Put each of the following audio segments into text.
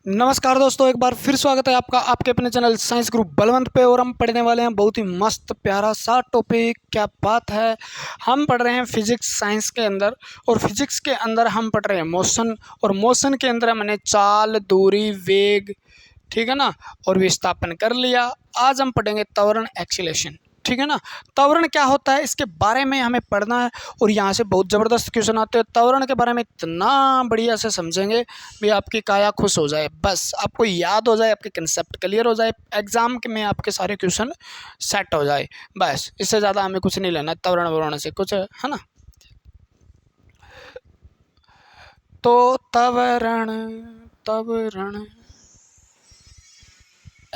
नमस्कार दोस्तों, एक बार फिर स्वागत है आपका आपके अपने चैनल साइंस ग्रुप बलवंत पे। और हम पढ़ने वाले हैं बहुत ही मस्त प्यारा सा टॉपिक। क्या बात है, हम पढ़ रहे हैं फिजिक्स साइंस के अंदर। और फिजिक्स के अंदर हम पढ़ रहे हैं मोशन। और मोशन के अंदर हमने चाल, दूरी, वेग, ठीक है ना, और विस्थापन कर लिया। आज हम पढ़ेंगे त्वरण, एक्सीलरेशन, ठीक है ना। त्वरण क्या होता है इसके बारे में हमें पढ़ना है। और यहाँ से बहुत ज़बरदस्त क्वेश्चन आते हैं। त्वरण के बारे में इतना बढ़िया से समझेंगे भी आपकी काया खुश हो जाए, बस आपको याद हो जाए, आपके कंसेप्ट क्लियर हो जाए, एग्जाम में आपके सारे क्वेश्चन सेट हो जाए। बस इससे ज़्यादा हमें कुछ नहीं लेना त्वरण वरण से कुछ, है ना। तो त्वरण त्वरण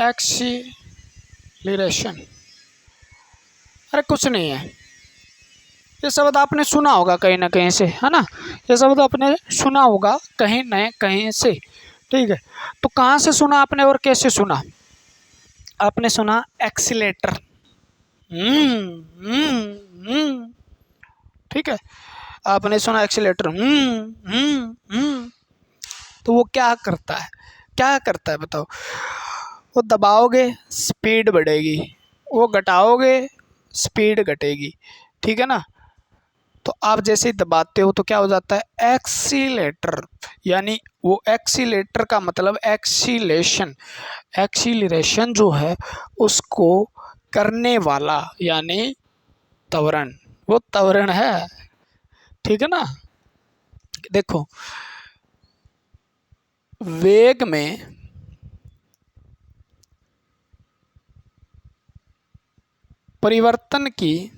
एक्सीलरेशन, अरे कुछ नहीं है। ये शब्द आपने सुना होगा कहीं ना कहीं से, है ना। ये शब्द आपने सुना होगा कहीं न कहीं से, ठीक है। तो कहाँ से सुना आपने और कैसे सुना? आपने सुना एक्सीलेटर, ठीक है। आपने सुना एक्सीलेटर, तो वो क्या करता है, क्या करता है बताओ? वो दबाओगे स्पीड बढ़ेगी, वो घटाओगे स्पीड घटेगी, ठीक है ना। तो आप जैसे ही दबाते हो तो क्या हो जाता है, एक्सीलेटर। यानी वो एक्सीलेटर का मतलब एक्सीलेशन, एक्सीलरेशन जो है उसको करने वाला यानी त्वरण, वो त्वरण है, ठीक है ना। देखो, वेग में परिवर्तन की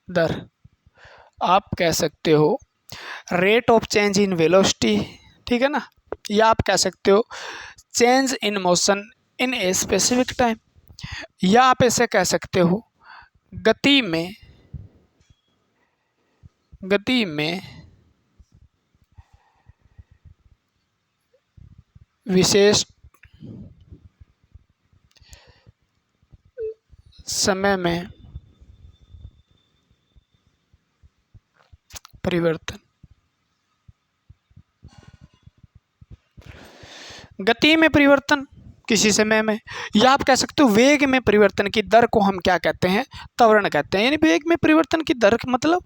दर आप कह सकते हो rate of change in velocity, ठीक है ना। या आप कह सकते हो change in motion in a specific time. या आप ऐसे कह सकते हो गति में विशेष समय में परिवर्तन। गति में परिवर्तन किसी समय में, या आप कह सकते हो वेग में परिवर्तन की दर को हम क्या कहते हैं, त्वरण कहते हैं। यानी वेग में परिवर्तन की दर मतलब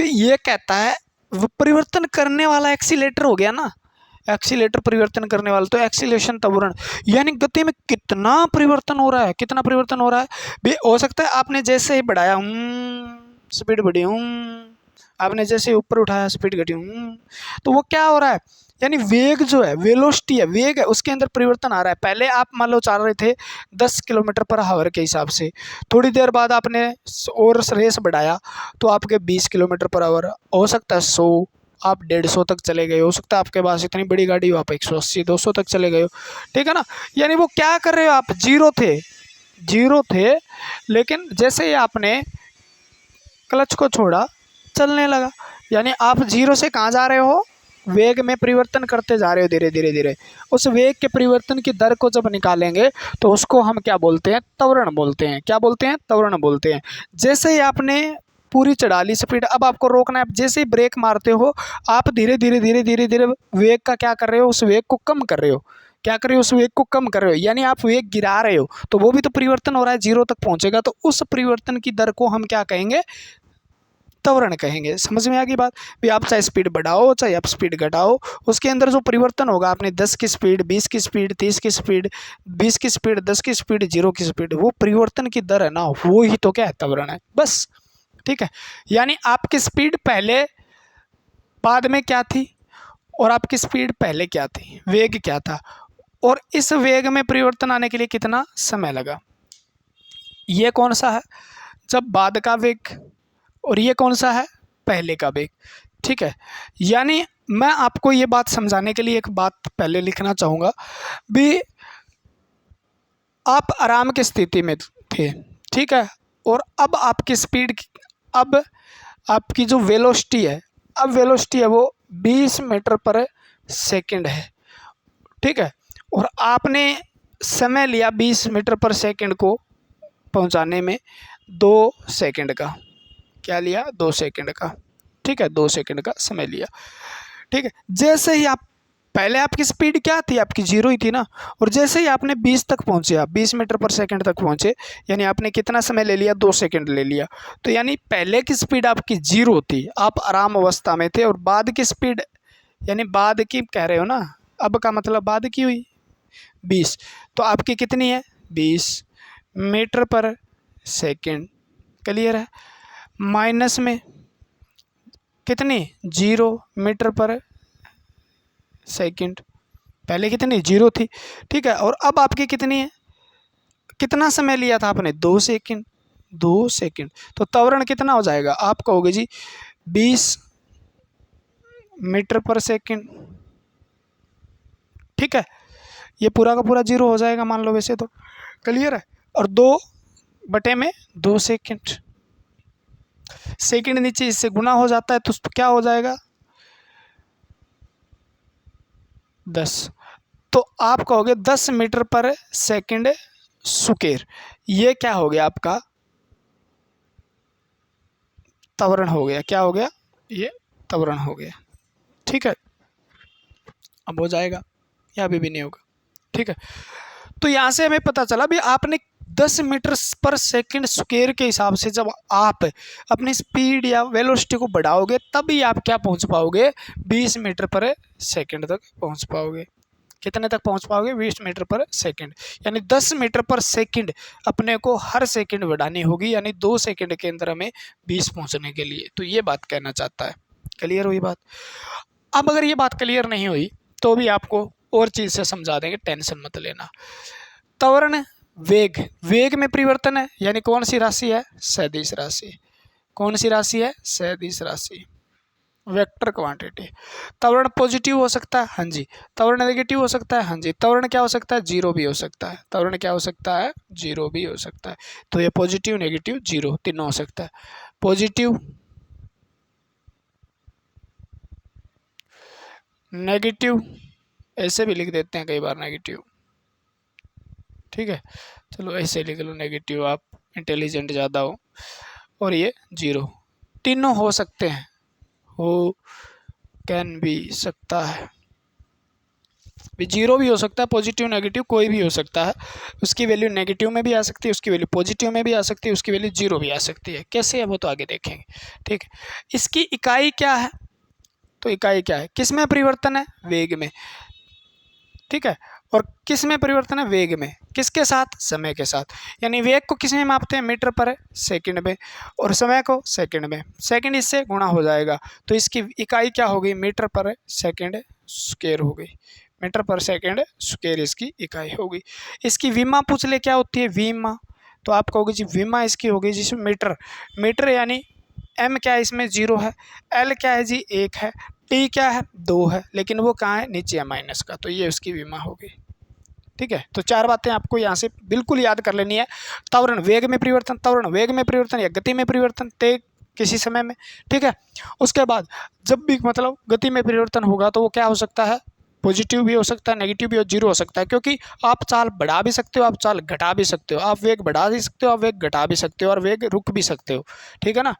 ये कहता है वो परिवर्तन करने वाला एक्सीलेटर हो गया ना, एक्सीलेटर परिवर्तन करने वाला, तो एक्सीलेशन त्वरण। यानी गति में कितना परिवर्तन हो रहा है, कितना परिवर्तन हो रहा है भी। हो सकता है आपने जैसे ही बढ़ाया स्पीड बढ़ी, आपने जैसे ऊपर उठाया स्पीड घटी, तो वो क्या हो रहा है, यानी वेग जो है, वेलोसिटी है, वेग है, उसके अंदर परिवर्तन आ रहा है। पहले आप मान लो चल रहे थे 10 किलोमीटर पर आवर के हिसाब से, थोड़ी देर बाद आपने और रेस बढ़ाया तो आपके 20 किलोमीटर पर आवर, हो सकता है 100, आप 150 तक चले गए, हो सकता है आपके पास इतनी बड़ी गाड़ी हो आप 180 200 तक चले गए हो, ठीक है ना। यानी वो क्या कर रहे हो, आप जीरो थे लेकिन जैसे ही आपने क्लच को छोड़ा चलने लगा। यानी आप जीरो से कहाँ जा रहे हो, वेग में परिवर्तन करते जा रहे हो धीरे धीरे धीरे। उस वेग के परिवर्तन की दर को जब निकालेंगे तो उसको हम क्या बोलते हैं, त्वरण बोलते हैं। क्या बोलते हैं, त्वरण बोलते हैं। जैसे ही आपने पूरी चढ़ा ली स्पीड, अब आपको रोकना है, जैसे ही ब्रेक मारते हो आप धीरे धीरे धीरे धीरे धीरे वेग का क्या कर रहे हो, उस वेग को कम कर रहे हो। क्या कर रहे हो, उस वेग को कम कर रहे हो, यानी आप वेग गिरा रहे हो, तो वो भी तो परिवर्तन हो रहा है, जीरो तक पहुंचेगा। तो उस परिवर्तन की दर को हम क्या कहेंगे, त्वरण कहेंगे। समझ में आ गई बात भी। आप चाहे स्पीड बढ़ाओ चाहे आप स्पीड घटाओ, उसके अंदर जो परिवर्तन होगा, आपने 10 की स्पीड, 20 की स्पीड, 30 की स्पीड, 20 की स्पीड, 10 की स्पीड, 0 की स्पीड, वो परिवर्तन की दर है ना, वो ही तो क्या है, त्वरण है, बस, ठीक है। यानी आपकी स्पीड पहले बाद में क्या थी और आपकी स्पीड पहले क्या थी, वेग क्या था, और इस वेग में परिवर्तन आने के लिए कितना समय लगा। ये कौन सा है, जब बाद का वेग, और ये कौन सा है, पहले का वेग, ठीक है। यानी मैं आपको ये बात समझाने के लिए एक बात पहले लिखना चाहूँगा भी। आप आराम की स्थिति में थे, ठीक है, और अब आपकी स्पीड, अब आपकी जो वेलोसिटी है, अब वेलोसिटी है वो 20 मीटर पर सेकंड है, ठीक है। और आपने समय लिया 20 मीटर पर सेकंड को पहुंचाने में 2 सेकंड का, क्या लिया, 2 सेकंड का, ठीक है, 2 सेकंड का समय लिया, ठीक है। जैसे ही आप पहले आपकी स्पीड क्या थी, आपकी 0 ही थी ना। और जैसे ही आपने 20 तक पहुंचे, आप 20 मीटर पर सेकंड तक पहुंचे, यानी आपने कितना समय ले लिया, 2 सेकंड ले लिया। तो यानी पहले की स्पीड आपकी 0 थी, आप आराम अवस्था में थे, और बाद की स्पीड यानी बाद की कह रहे हो ना, अब का मतलब बाद की हुई 20, तो आपकी कितनी है 20 मीटर पर सेकंड। क्लियर है। माइनस में कितनी 0 मीटर पर सेकंड, पहले कितनी 0 थी, ठीक है। और अब आपकी कितनी है, कितना समय लिया था आपने 2 सेकंड, 2 सेकंड। तो त्वरण कितना हो जाएगा, आप कहोगे जी 20 मीटर पर सेकंड, ठीक है। ये पूरा का पूरा 0 हो जाएगा मान लो वैसे तो। क्लियर है। और 2/2 सेकंड, सेकंड नीचे इससे गुना हो जाता है तो क्या हो जाएगा 10। तो आप कहोगे 10 मीटर पर सेकंड स्क्वायर। ये क्या हो गया आपका त्वरण हो गया, क्या हो गया, ये त्वरण हो गया, ठीक है। अब हो जाएगा या अभी भी नहीं होगा, ठीक है। तो यहाँ से हमें पता चला भी आपने 10 मीटर पर सेकंड स्क्वायर के हिसाब से जब आप अपनी स्पीड या वेलोसिटी को बढ़ाओगे तभी आप क्या पहुंच पाओगे 20 मीटर पर सेकंड तक पहुंच पाओगे। कितने तक पहुंच पाओगे 20 मीटर पर सेकंड, यानी 10 मीटर पर सेकंड अपने को हर सेकंड बढ़ानी होगी, यानी 2 सेकंड के अंदर हमें 20 पहुंचने के लिए। तो ये बात कहना चाहता है। क्लियर हुई बात। अब अगर ये बात क्लियर नहीं हुई तो भी आपको और चीज से समझा देंगे, टेंशन मत लेना। त्वरण वेग, वेग में परिवर्तन है, यानी कौन सी राशि है, सदिश राशि। कौन सी राशि है, सदिश राशि, वेक्टर क्वांटिटी। त्वरण पॉजिटिव हो सकता है, हाँ जी। त्वरण नेगेटिव हो सकता है, हाँ जी। त्वरण क्या हो सकता है, 0 भी हो सकता है। त्वरण क्या हो सकता है, 0 भी हो सकता है। तो ये पॉजिटिव नेगेटिव 0 तीनों हो सकता है। पॉजिटिव नेगेटिव, ऐसे भी लिख देते हैं कई बार नेगेटिव, ठीक है। चलो ऐसे लिख लो नेगेटिव, आप इंटेलिजेंट ज़्यादा हो। और ये 0, तीनों हो सकते हैं, हो कैन भी सकता है, 0 भी हो सकता है, पॉजिटिव नेगेटिव कोई भी हो सकता है। उसकी वैल्यू नेगेटिव में भी आ सकती है, उसकी वैल्यू पॉजिटिव में भी आ सकती है, उसकी वैल्यू 0 भी आ सकती है। कैसे है वो तो आगे देखेंगे, ठीक है। इसकी इकाई क्या है, तो इकाई क्या है, किस में परिवर्तन है, वेग में, ठीक है। और किस में परिवर्तन है, वेग में, किसके साथ, समय के साथ। यानी वेग को किस में मापते हैं, मीटर पर सेकंड में, और समय को सेकंड में। सेकंड इससे गुणा हो जाएगा तो इसकी इकाई क्या होगी, मीटर पर सेकंड स्क्वायर हो गई। मीटर पर सेकंड स्क्वायर इसकी इकाई होगी। इसकी विमा पूछ ले क्या होती है, विमा। तो आप कहोगे जी विमा इसकी होगी जिसमें मीटर, मीटर यानी एम क्या है इसमें 0 है, एल क्या है जी 1 है, टी क्या है 2 है, लेकिन वो कहाँ है, नीचे है माइनस का, तो ये उसकी विमा होगी, ठीक है। तो 4 बातें आपको यहाँ से बिल्कुल याद कर लेनी है। त्वरण वेग में परिवर्तन, त्वरण वेग में परिवर्तन या गति में परिवर्तन तेज किसी समय में, ठीक है। उसके बाद जब भी मतलब गति में परिवर्तन होगा तो वो क्या हो सकता है, पॉजिटिव भी हो सकता है, नेगेटिव भी, और 0 हो सकता है। क्योंकि आप चाल बढ़ा भी सकते हो, आप चाल घटा भी सकते हो, आप वेग बढ़ा भी सकते हो, आप वेग घटा भी सकते हो, और वेग रुक भी सकते हो, ठीक है ना।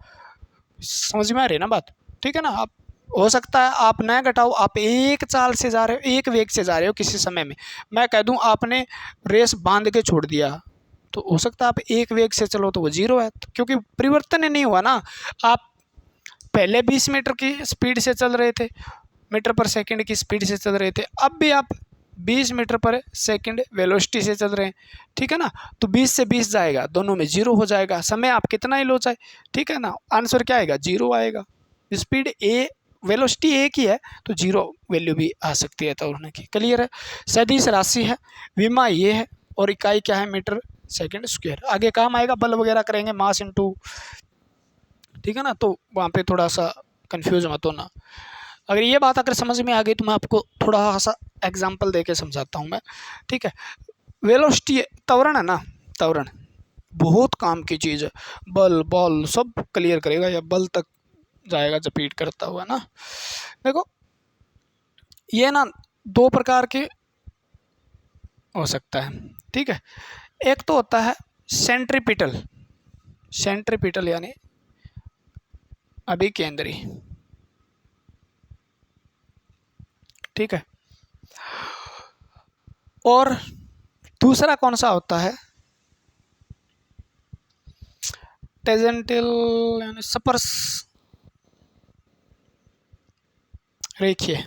समझ में आ रही है ना बात, ठीक है ना। आप हो सकता है आप न घटाओ, आप एक चाल से जा रहे हो, एक वेग से जा रहे हो किसी समय में, मैं कह दूं आपने रेस बांध के छोड़ दिया तो हो सकता है आप एक वेग से चलो तो वो 0 है, क्योंकि परिवर्तन ही नहीं हुआ ना। आप पहले 20 मीटर की स्पीड से चल रहे थे, मीटर पर सेकंड की स्पीड से चल रहे थे, अब भी आप 20 मीटर पर सेकंड वेलोसिटी से चल रहे हैं, ठीक है ना। तो 20 से 20 जाएगा, दोनों में 0 हो जाएगा, समय आप कितना ही लो चाहे, ठीक है ना। आंसर क्या आएगा, 0 आएगा। स्पीड ए, वेलोसिटी एक ही है तो 0 वैल्यू भी आ सकती है त्वरण की। क्लियर है। सदिश राशि है, विमा ये है, और इकाई क्या है, मीटर सेकंड स्क्वायर। आगे काम आएगा, बल वगैरह करेंगे, मास इनटू, ठीक है ना। तो वहाँ पे थोड़ा सा कंफ्यूज मत होना। अगर ये बात अगर समझ में आ गई तो मैं आपको थोड़ा सा एग्जांपल देके समझाता हूँ मैं, ठीक है। वेलोसिटी त्वरण है ना, त्वरण बहुत काम की चीज़ है, बल बॉल सब क्लियर करेगा, या बल तक जाएगा रिपीट करता हुआ ना। देखो ये ना 2 प्रकार के हो सकता है, ठीक है। एक तो होता है सेंट्रीपिटल, सेंट्रीपिटल यानी अभिकेंद्री, ठीक है। और दूसरा कौन सा होता है, टेंजेंटल यानी स्पर्श रेखीय।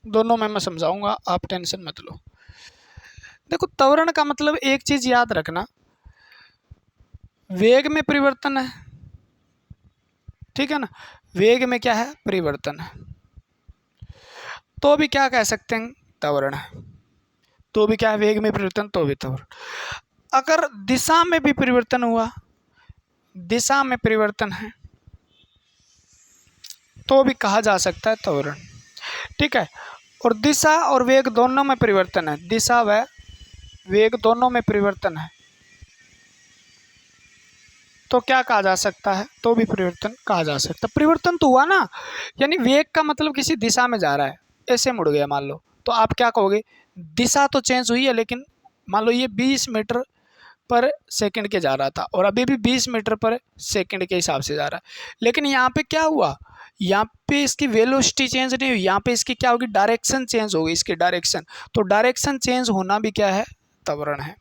दोनों में मैं समझाऊंगा, आप टेंशन मत लो। देखो त्वरण का मतलब एक चीज याद रखना, वेग में परिवर्तन है, ठीक है ना, वेग में क्या है, परिवर्तन है, तो भी क्या कह सकते हैं, त्वरण है। तो भी क्या है, वेग में परिवर्तन, तो भी त्वरण। अगर दिशा में भी परिवर्तन हुआ, दिशा में परिवर्तन है, तो भी कहा जा सकता है त्वरण, ठीक है। और दिशा और वेग दोनों में परिवर्तन है, दिशा व वेग दोनों में परिवर्तन है, तो क्या कहा जा सकता है, तो भी परिवर्तन कहा जा सकता है। परिवर्तन तो हुआ ना, यानी वेग का मतलब किसी दिशा में जा रहा है, ऐसे मुड़ गया मान लो, तो आप क्या कहोगे, दिशा तो चेंज हुई है, लेकिन मान लो ये 20 मीटर पर सेकंड के जा रहा था और अभी भी 20 मीटर पर सेकंड के हिसाब से जा रहा है, लेकिन यहाँ पे क्या हुआ, यहाँ पे इसकी वेलोसिटी चेंज नहीं हुई, यहाँ पे इसकी क्या होगी, डायरेक्शन चेंज होगी, इसकी डायरेक्शन। तो डायरेक्शन चेंज होना भी क्या है, त्वरण है,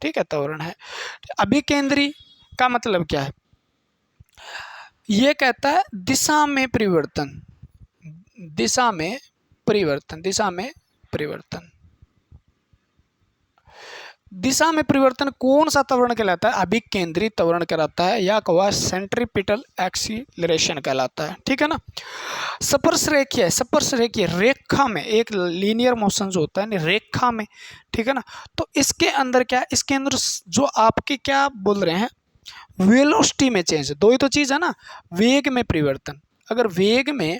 ठीक है, त्वरण है। अभिकेंद्री का मतलब क्या है, ये कहता है दिशा में परिवर्तन, दिशा में परिवर्तन, दिशा में परिवर्तन। दिशा में परिवर्तन कौन सा त्वरण कहलाता है, अभिकेंद्री त्वरण कहलाता है, या कहा सेंट्रीपिटल एक्सीलरेशन कहलाता है, ठीक है ना। स्पर्श रेखीय, स्पर्श रेखीय रेखा में, एक लीनियर मोशन जो होता है रेखा में, ठीक है ना। तो इसके अंदर क्या, इसके अंदर जो आपके क्या बोल रहे हैं, वेलोसिटी में चेंज, दो ही तो चीज है ना, वेग में परिवर्तन। अगर वेग में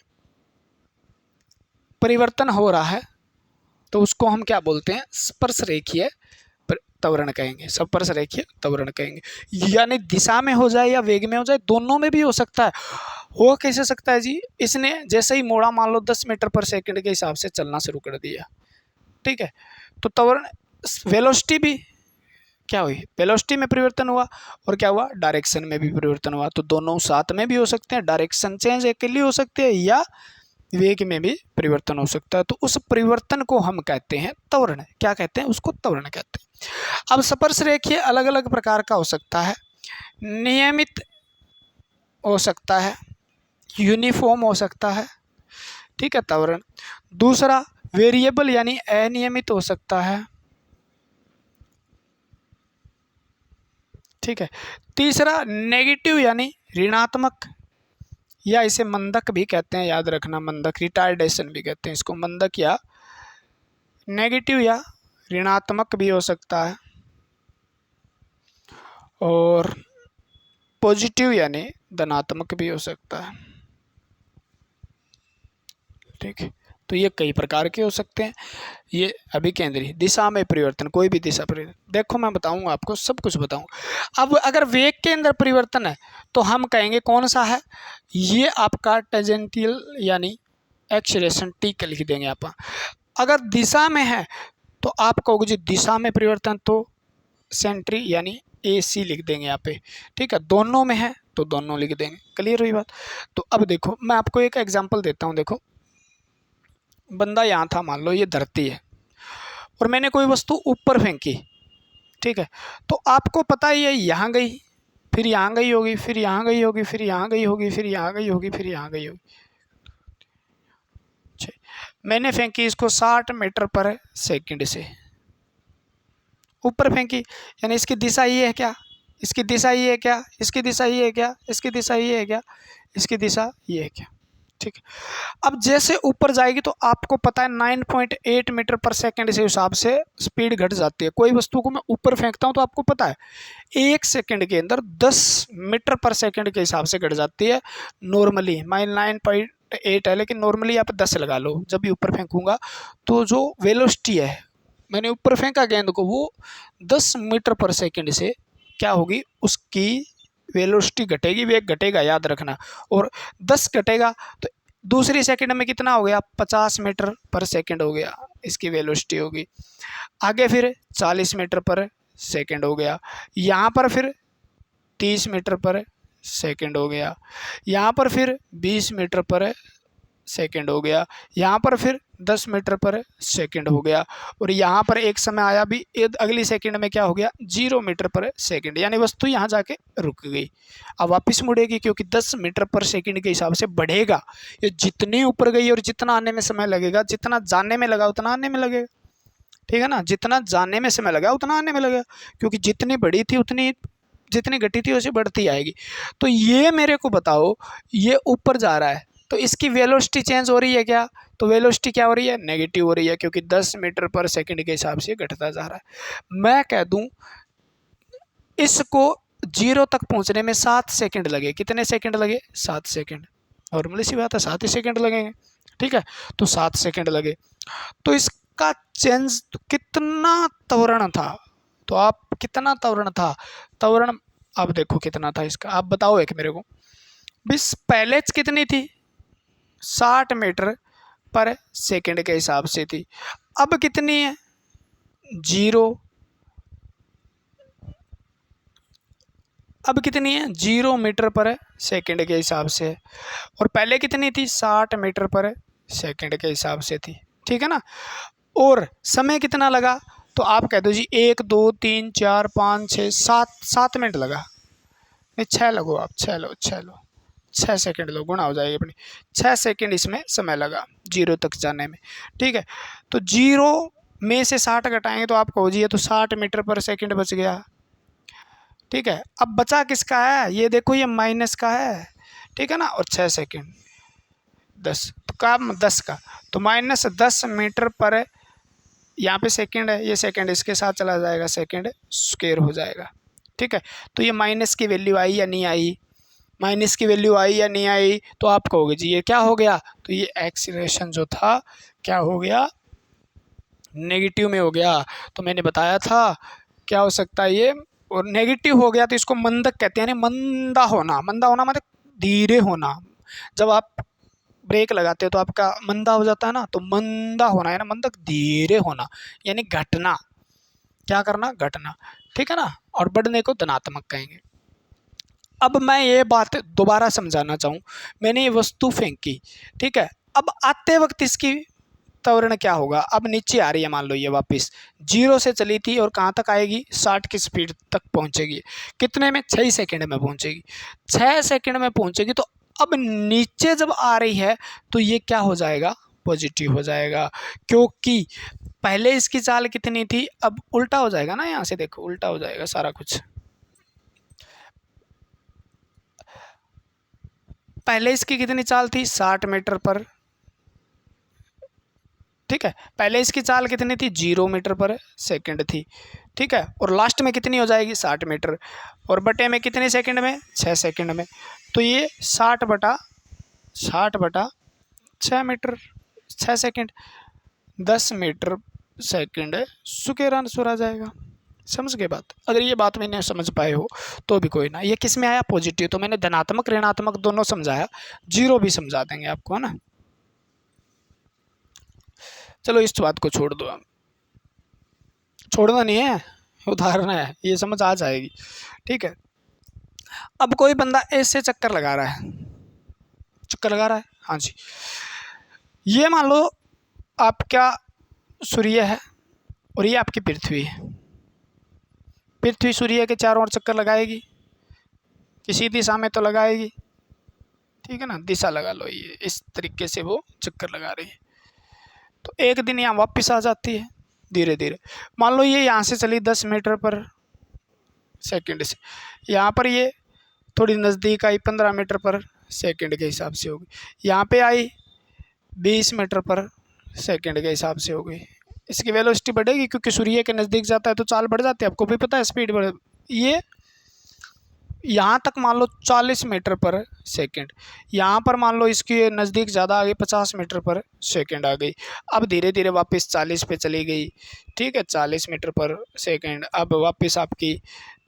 परिवर्तन हो रहा है तो उसको हम क्या बोलते हैं, स्पर्श रेखीय त्वरण कहेंगे, स्पर्श रेखीय त्वरण कहेंगे। यानी दिशा में हो जाए या वेग में हो जाए, दोनों में भी हो सकता है। हो कैसे सकता है जी, इसने जैसे ही मोड़ा मान लो 10 मीटर पर सेकंड के हिसाब से चलना शुरू कर दिया, ठीक है, तो त्वरण वेलोसिटी भी क्या हुई, वेलोसिटी में परिवर्तन हुआ, और क्या हुआ, डायरेक्शन में भी परिवर्तन हुआ। तो दोनों साथ में भी हो सकते हैं, डायरेक्शन चेंज अकेले हो सकते हैं या वेग में भी परिवर्तन हो सकता है। तो उस परिवर्तन को हम कहते हैं त्वरण, क्या कहते हैं, उसको त्वरण कहते हैं। अब स्पर्श रेखीय अलग अलग प्रकार का हो सकता है, नियमित हो सकता है, यूनिफॉर्म हो सकता है, ठीक है, त्वरण। दूसरा वेरिएबल यानी अनियमित हो सकता है, ठीक है। तीसरा नेगेटिव यानी ऋणात्मक, या इसे मंदक भी कहते हैं, याद रखना, मंदक, रिटार्डेशन भी कहते हैं इसको, मंदक या नेगेटिव या ऋणात्मक भी हो सकता है, और पॉजिटिव यानी धनात्मक भी हो सकता है, ठीक है। तो ये कई प्रकार के हो सकते हैं। ये अभिकेंद्री, दिशा में परिवर्तन, कोई भी दिशा परिवर्तन, देखो मैं बताऊंगा आपको, सब कुछ बताऊंगा। अब अगर वेग के अंदर परिवर्तन है तो हम कहेंगे कौन सा है, ये आपका टेंजेंटियल यानी एक्सीलरेशन, टी लिख देंगे आप। अगर दिशा में है तो आप कहोगे जी दिशा में परिवर्तन, तो सेंट्री यानी AC लिख देंगे यहाँ पे, ठीक है। दोनों में है तो दोनों लिख देंगे, क्लियर हुई बात। तो अब देखो मैं आपको एक एग्जांपल देता हूँ। देखो बंदा यहाँ था, मान लो ये धरती है और मैंने कोई वस्तु ऊपर फेंकी, ठीक है, तो आपको पता ही है यहाँ गई, फिर यहाँ गई होगी, फिर यहाँ गई होगी, फिर यहाँ गई होगी, फिर यहाँ गई होगी, फिर यहाँ गई होगी। मैंने फेंकी इसको 60 मीटर पर सेकंड से ऊपर फेंकी, यानी इसकी दिशा ये है क्या, इसकी दिशा ये है क्या, इसकी दिशा ये है क्या, इसकी दिशा ये है क्या, इसकी दिशा ये है क्या, ठीक है। अब जैसे ऊपर जाएगी तो आपको पता है 9.8 मीटर पर सेकंड से हिसाब से स्पीड घट जाती है। कोई वस्तु को मैं ऊपर फेंकता हूं तो आपको पता है 1 सेकंड के अंदर 10 मीटर पर सेकंड के हिसाब से घट जाती है नॉर्मली। माइल 9.8 है, लेकिन नॉर्मली आप 10 लगा लो। जब भी ऊपर फेंकूंगा तो जो वेलोसिटी है, मैंने ऊपर फेंका गेंद को, वो 10 मीटर पर सेकंड से क्या होगी, उसकी वेलोसिटी घटेगी, वेग घटेगा, याद रखना। और 10 घटेगा तो दूसरी सेकंड में कितना हो गया, 50 मीटर पर सेकंड हो गया, इसकी वेलोसिटी होगी। आगे फिर 40 मीटर पर सेकंड हो गया, यहाँ पर फिर 30 मीटर पर सेकंड हो गया, यहाँ पर फिर 20 मीटर पर सेकंड हो गया, यहाँ पर फिर 10 मीटर पर सेकंड हो गया, और यहाँ पर एक समय आया भी अगली सेकंड में क्या हो गया 0 मीटर पर सेकंड, यानी वस्तु यहाँ जाके रुक गई। अब वापस मुड़ेगी क्योंकि 10 मीटर पर सेकंड के हिसाब से बढ़ेगा, ये जितनी ऊपर गई और जितना आने में समय लगेगा, जितना जाने में लगा उतना आने में लगेगा, ठीक है ना, जितना जाने में समय लगा उतना आने में लगेगा, क्योंकि जितनी बड़ी थी उतनी, जितनी घटी थी उसे बढ़ती आएगी। तो ये मेरे को बताओ, ये ऊपर जा रहा है तो इसकी वेलोसिटी चेंज हो रही है क्या, तो वेलोसिटी क्या हो रही है, नेगेटिव हो रही है, क्योंकि 10 मीटर पर सेकंड के हिसाब से घटता जा रहा है। मैं कह दूं इसको 0 तक पहुंचने में 7 सेकंड लगे, कितने सेकंड लगे, 7 सेकंड, नॉर्मली सी बात है 7 ही सेकंड लगेंगे, ठीक है, तो 7 सेकंड लगे। तो इसका चेंज कितना त्वरण था, तो आप कितना त्वरण था, त्वरण आप देखो कितना था इसका, आप बताओ एक मेरे को। बिस पहले कितनी थी, 60 मीटर पर सेकंड के हिसाब से थी, अब कितनी है 0, अब कितनी है 0 मीटर पर सेकंड के हिसाब से, और पहले कितनी थी 60 मीटर पर सेकंड के हिसाब से थी, ठीक है ना। और समय कितना लगा, तो आप कह दो जी 1 2 3 4 5 6 7 मिनट लगा, नहीं 6 लगो आप, 6 सेकंड लो, गुणा हो जाएगी अपनी, 6 सेकंड इसमें समय लगा 0 तक जाने में, ठीक है। तो 0 में से 60 घटाएंगे तो आप कहो जी ये तो 60 मीटर पर सेकंड बच गया, ठीक है। अब बचा किसका है, ये देखो ये माइनस का है, ठीक है ना, और 6 सेकंड 10, तो काम 10 का, तो माइनस 10 मीटर पर, यहाँ पे सेकंड है, ये सेकंड इसके साथ चला जाएगा, सेकंड स्क्वायर हो जाएगा, ठीक है। तो ये माइनस की वैल्यू आई या नहीं आई, माइनस की वैल्यू आई या नहीं आई, तो आप कहोगे जी ये क्या हो गया, तो ये एक्सीलरेशन जो था क्या हो गया, नेगेटिव में हो गया। तो मैंने बताया था क्या हो सकता है ये, और नेगेटिव हो गया तो इसको मंदक कहते हैं, यानी मंदा होना, मंदा होना मतलब धीरे होना, जब आप ब्रेक लगाते हो तो आपका मंदा हो जाता है ना, तो मंदा होना है ना, मंदक धीरे होना, यानी घटना, क्या करना, घटना, ठीक है ना, और बढ़ने को धनात्मक कहेंगे। अब मैं ये बात दोबारा समझाना चाहूँ, मैंने ये वस्तु फेंकी, ठीक है, अब आते वक्त इसकी त्वरण क्या होगा, अब नीचे आ रही है, मान लो ये वापस 0 से चली थी और कहाँ तक आएगी 60 की स्पीड तक पहुँचेगी, कितने में 6 सेकंड में पहुँचेगी, 6 सेकंड में पहुँचेगी। तो अब नीचे जब आ रही है तो ये क्या हो जाएगा, पॉजिटिव हो जाएगा, क्योंकि पहले इसकी चाल कितनी थी, अब उल्टा हो जाएगा ना, यहाँ से देखो उल्टा हो जाएगा सारा कुछ, पहले इसकी कितनी चाल थी 60 मीटर पर, ठीक है, पहले इसकी चाल कितनी थी 0 मीटर पर सेकंड थी, ठीक है, और लास्ट में कितनी हो जाएगी 60 मीटर, और बटे में कितने सेकंड में 6 सेकंड में, तो ये 60 बटा 6 metre 6 second 10 metre second square answer आ जाएगा। समझ गए बात, अगर ये बात मैंने समझ पाए हो तो भी कोई ना। ये किस में आया, पॉजिटिव, तो मैंने धनात्मक ऋणात्मक दोनों समझाया, 0 भी समझा देंगे आपको, है ना। चलो इस बात को छोड़ दो, छोड़ना नहीं है, उदाहरण है, ये समझ आ जाएगी, ठीक है। अब कोई बंदा ऐसे चक्कर लगा रहा है, हाँ जी, ये मान लो आपका सूर्य है और ये आपकी पृथ्वी है, पृथ्वी सूर्य के चारों ओर चक्कर लगाएगी, किसी दिशा में तो लगाएगी, ठीक है ना, दिशा लगा लो, ये इस तरीके से वो चक्कर लगा रही है। तो एक दिन यहाँ वापस आ जाती है धीरे धीरे, मान लो ये यहाँ से चली 10 मीटर पर सेकंड से, यहाँ पर ये थोड़ी नज़दीक आई 15 मीटर पर सेकंड के हिसाब से होगी, यहाँ पे आई 20 मीटर पर सेकंड के हिसाब से होगी। इसकी वेलोसिटी बढ़ेगी क्योंकि सूर्य के नज़दीक जाता है तो चाल बढ़ जाती है, आपको भी पता है, स्पीड बढ़, ये यहाँ तक मान लो 40 मीटर पर सेकंड, यहाँ पर मान लो इसके नज़दीक ज़्यादा आ गई 50 मीटर पर सेकंड आ गई, अब धीरे धीरे वापस 40 पे चली गई, ठीक है, 40 मीटर पर सेकंड, अब वापस आपकी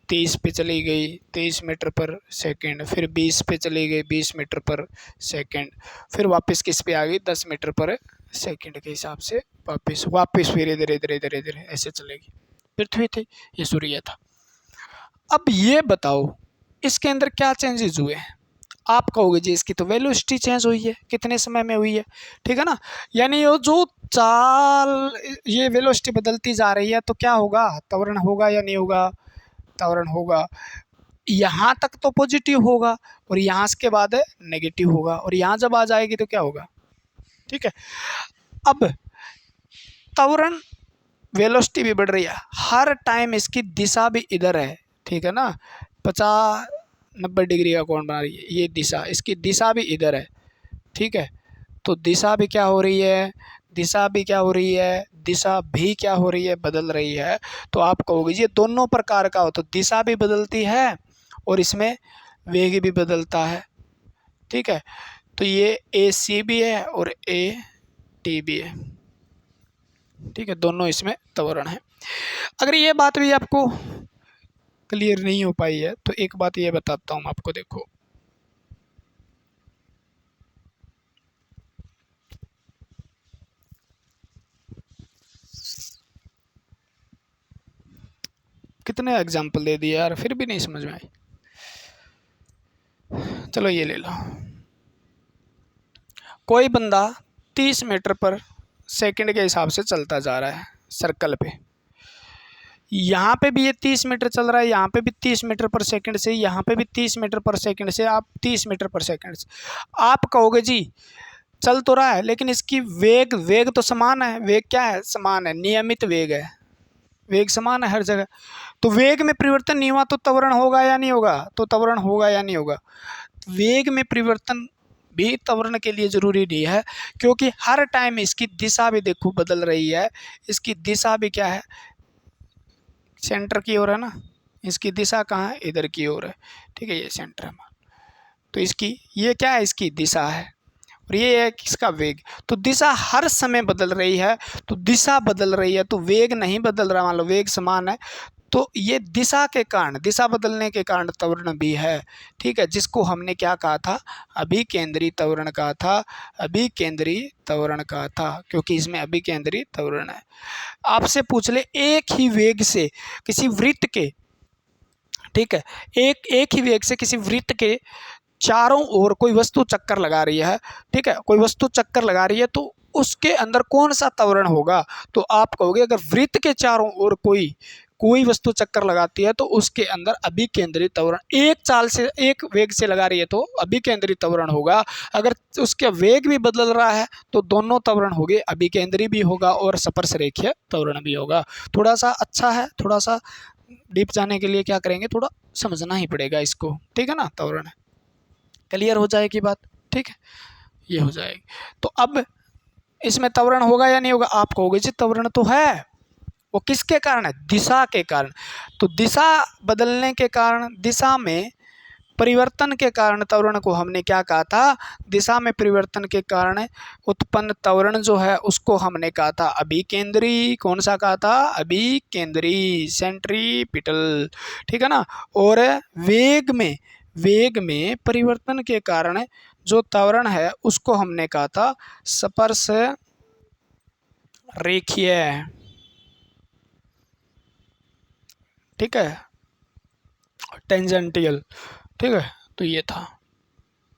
30 पे चली गई 30 मीटर पर सेकंड, फिर 20 पे चली गई 20 मीटर पर सेकंड, फिर वापस किस पे आ गई 10 मीटर पर सेकंड के हिसाब से वापस फिर धीरे धीरे धीरे धीरे ऐसे चलेगी। पृथ्वी थी, ये सूर्य था। अब ये बताओ इसके अंदर क्या चेंजेस हुए हैं, आप कहोगे जी इसकी तो वेलोसिटी चेंज हुई है, कितने समय में हुई है, ठीक है ना। यानी ये जो चाल, ये वेलोसिटी बदलती जा रही है तो क्या होगा, त्वरण होगा या नहीं होगा, त्वरण होगा। यहाँ तक तो पॉजिटिव होगा और यहाँ के बाद नेगेटिव होगा, और यहाँ जब आ जाएगी तो क्या होगा, ठीक है। अब त्वरण वेलोसिटी भी बढ़ रही है, हर टाइम इसकी दिशा भी इधर है, ठीक है ना, 50-90 डिग्री का कोण बना रही है ये दिशा, इसकी दिशा भी इधर है, ठीक है। तो दिशा भी क्या हो रही है, दिशा भी क्या हो रही है, दिशा भी क्या हो रही है, बदल रही है। तो आप कहोगे ये दोनों प्रकार का हो, तो दिशा भी बदलती है और इसमें वेग भी बदलता है, ठीक है। तो ये AC भी है और AT भी है, ठीक है, दोनों इसमें त्वरण है। अगर ये बात भी आपको क्लियर नहीं हो पाई है तो एक बात ये बताता हूँ आपको, देखो कितने एग्जाम्पल दे दिए यार, फिर भी नहीं समझ में आई। चलो ये ले लो, कोई बंदा 30 मीटर पर सेकंड के हिसाब से चलता जा रहा है सर्कल पे, यहाँ पे भी ये 30 मीटर चल रहा है, यहाँ पे भी 30 मीटर पर सेकंड से, यहाँ पे भी 30 मीटर पर सेकंड से, आप 30 मीटर पर सेकंड से। आप कहोगे जी चल तो रहा है लेकिन इसकी वेग तो समान है, वेग क्या है, समान है, नियमित वेग है, वेग समान है हर जगह। तो वेग में परिवर्तन नहीं हुआ तो त्वरण होगा या नहीं होगा, तो त्वरण होगा या नहीं होगा। वेग में परिवर्तन भी त्वरण के लिए जरूरी नहीं है, क्योंकि हर टाइम इसकी दिशा भी देखो बदल रही है, इसकी दिशा भी क्या है, सेंटर की ओर है ना, इसकी दिशा कहाँ है, इधर की ओर है, ठीक है, ये सेंटर है। तो इसकी ये क्या है, इसकी दिशा है और ये है किसका, वेग। तो दिशा हर समय बदल रही है, तो दिशा बदल रही है तो वेग नहीं बदल रहा, मान लो वेग समान है, तो ये दिशा के कारण, दिशा बदलने के कारण त्वरण भी है, ठीक है, जिसको हमने क्या कहा था, अभिकेंद्री त्वरण कहा था, अभिकेंद्री त्वरण कहा था, क्योंकि इसमें अभिकेंद्री त्वरण है। आपसे पूछ ले एक ही वेग से किसी वृत्त के, ठीक है, एक ही वेग से किसी वृत्त के चारों ओर कोई वस्तु चक्कर लगा रही है, ठीक है, कोई वस्तु चक्कर लगा रही है, तो उसके अंदर कौन सा त्वरण होगा। तो आप कहोगे अगर वृत्त के चारों ओर कोई वस्तु चक्कर लगाती है तो उसके अंदर अभिकेंद्री त्वरण, एक चाल से एक वेग से लगा रही है तो अभिकेंद्री त्वरण होगा। अगर उसका वेग भी बदल रहा है तो दोनों त्वरण होंगे, अभिकेंद्री भी होगा और स्पर्शरेखीय त्वरण भी होगा। थोड़ा सा अच्छा है, थोड़ा सा डीप जाने के लिए क्या करेंगे, थोड़ा समझना ही पड़ेगा इसको, ठीक है ना। त्वरण क्लियर हो जाएगी बात, ठीक है, ये हो जाएगी। तो अब इसमें त्वरण होगा या नहीं होगा, आप कहोगे जी त्वरण तो है, वो किसके कारण है, दिशा के कारण। तो दिशा बदलने के कारण, दिशा में परिवर्तन के कारण त्वरण को हमने क्या कहा था, दिशा में परिवर्तन के कारण उत्पन्न त्वरण जो है उसको हमने कहा था अभिकेंद्री, कौन सा कहा था, अभिकेंद्री, सेंट्रीपिटल, ठीक है ना। और वेग में परिवर्तन के कारण जो त्वरण है उसको हमने कहा था स्पर्श रेखीय, ठीक है, टेंजेंटियल, ठीक है। तो ये था,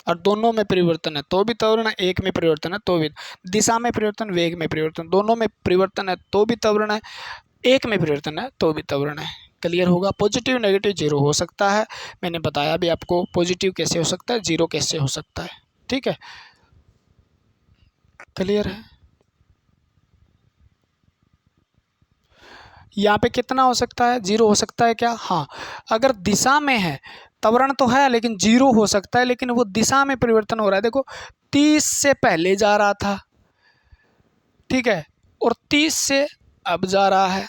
और दोनों में परिवर्तन है तो भी त्वरण है, एक में परिवर्तन है तो भी, दिशा में परिवर्तन, वेग में परिवर्तन, दोनों में परिवर्तन है तो भी त्वरण है, एक में परिवर्तन है तो भी त्वरण है। क्लियर होगा। पॉजिटिव नेगेटिव जीरो हो सकता है, मैंने बताया भी आपको पॉजिटिव कैसे हो सकता है, जीरो कैसे हो सकता है, ठीक है, क्लियर है। यहाँ पे कितना हो सकता है, जीरो हो सकता है क्या, हाँ, अगर दिशा में है त्वरण तो है लेकिन जीरो हो सकता है, लेकिन वो दिशा में परिवर्तन हो रहा है। देखो 30 से पहले जा रहा था, ठीक है, और 30 से अब जा रहा है,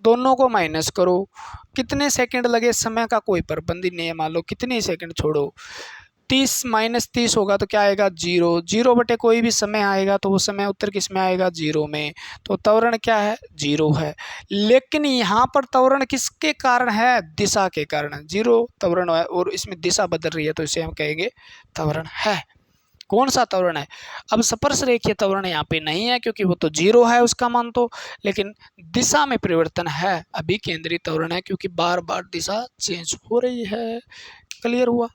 दोनों को माइनस करो, कितने सेकंड लगे, समय का कोई पाबंदी नहीं है, मान लो कितने सेकंड छोड़ो, 30 माइनस 30 होगा तो क्या आएगा, जीरो, जीरो बटे कोई भी समय आएगा तो वो समय उत्तर किस में आएगा, जीरो में। तो त्वरण क्या है, जीरो है। लेकिन यहाँ पर त्वरण किसके कारण है, दिशा के कारण, जीरो त्वरण है और इसमें दिशा बदल रही है तो इसे हम कहेंगे त्वरण है। कौन सा त्वरण है, अब स्पर्श रेखीय त्वरण यहाँ पे नहीं है क्योंकि वो तो जीरो है उसका मान, तो लेकिन दिशा में परिवर्तन है, अभिकेंद्री त्वरण है क्योंकि बार बार दिशा चेंज हो रही है। क्लियर हुआ।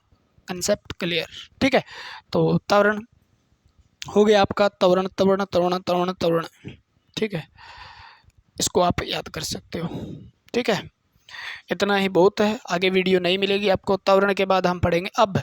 कंसेप्ट क्लियर, ठीक है। तो त्वरण हो गया आपका, त्वरण त्वरण त्वरण त्वरण त्वरण, ठीक है, इसको आप याद कर सकते हो, ठीक है। इतना ही बहुत है, आगे वीडियो नहीं मिलेगी आपको। त्वरण के बाद हम पढ़ेंगे अब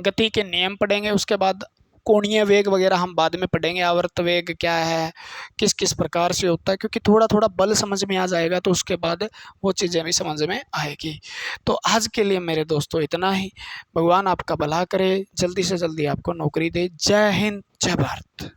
गति के नियम पढ़ेंगे, उसके बाद कोणीय वेग वगैरह हम बाद में पढ़ेंगे। आवर्त वेग क्या है, किस किस प्रकार से होता है, क्योंकि थोड़ा थोड़ा बल समझ में आ जाएगा तो उसके बाद वो चीज़ें भी समझ में आएगी। तो आज के लिए मेरे दोस्तों इतना ही। भगवान आपका भला करे, जल्दी से जल्दी आपको नौकरी दे। जय हिंद, जय भारत।